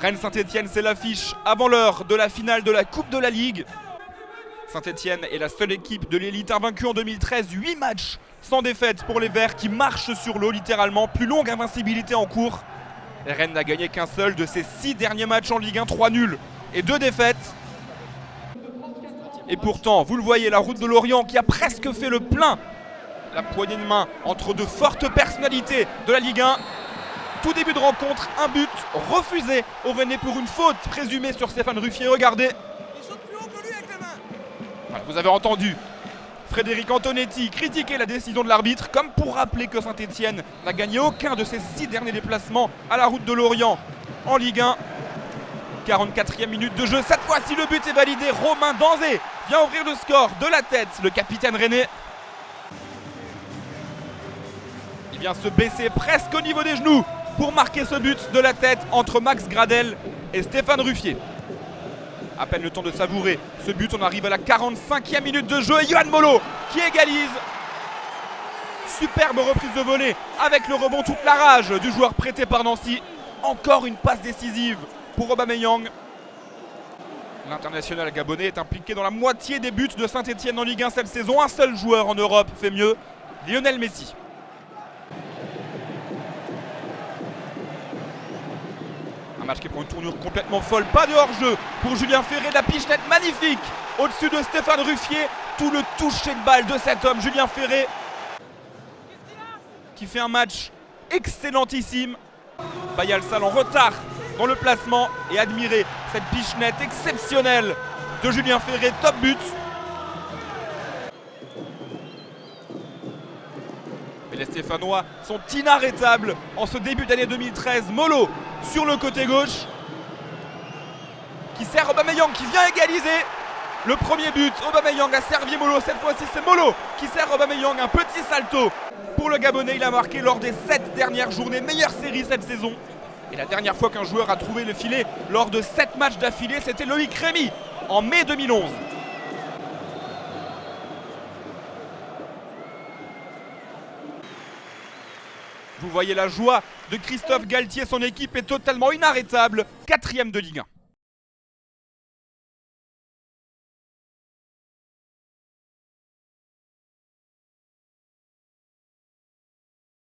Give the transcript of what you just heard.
Rennes-Saint-Etienne, c'est l'affiche avant l'heure de la finale de la Coupe de la Ligue. Saint-Etienne est la seule équipe de l'élite invaincue en 2013. 8 matchs sans défaite pour les Verts qui marchent sur l'eau littéralement. Plus longue invincibilité en cours. Rennes n'a gagné qu'un seul de ses 6 derniers matchs en Ligue 1. 3 nuls et 2 défaites. Et pourtant, vous le voyez, la route de Lorient qui a presque fait le plein. La poignée de main entre de fortes personnalités de la Ligue 1. Tout début de rencontre, un but refusé au Rennais pour une faute présumée sur Stéphane Ruffier. Regardez. Il saute plus haut que lui avec les mains. Voilà, vous avez entendu Frédéric Antonetti critiquer la décision de l'arbitre, comme pour rappeler que Saint-Etienne n'a gagné aucun de ses 6 derniers déplacements à la route de Lorient en Ligue 1. 44e minute de jeu, cette fois-ci le but est validé. Romain Danzé vient ouvrir le score de la tête, le capitaine rennais. Il vient se baisser presque au niveau des genoux pour marquer ce but de la tête entre Max Gradel et Stéphane Ruffier. À peine le temps de savourer ce but, on arrive à la 45e minute de jeu et Yohan Molo qui égalise. Superbe reprise de volée avec le rebond, toute la rage du joueur prêté par Nancy. Encore une passe décisive pour Aubameyang. L'international gabonais est impliqué dans la moitié des buts de Saint-Etienne en Ligue 1 cette saison. Un seul joueur en Europe fait mieux, Lionel Messi. Un match qui prend une tournure complètement folle, pas de hors-jeu pour Julien Ferré, la pichenette magnifique au-dessus de Stéphane Ruffier. Tout le toucher de balle de cet homme, Julien Ferré, qui fait un match excellentissime. Bayal Sall en retard dans le placement et admirer cette pichenette exceptionnelle de Julien Ferré, top but. Mais les Stéphanois sont inarrêtables en ce début d'année 2013. Molo sur le côté gauche qui sert Aubameyang qui vient égaliser. Le premier but, Aubameyang a servi Molo. Cette fois-ci, c'est Molo qui sert Aubameyang. Un petit salto pour le Gabonais. Il a marqué lors des 7 dernières journées. Meilleure série cette saison. Et la dernière fois qu'un joueur a trouvé le filet lors de 7 matchs d'affilée, c'était Loïc Rémy en mai 2011. Vous voyez la joie de Christophe Galtier. Son équipe est totalement inarrêtable. 4e de Ligue 1.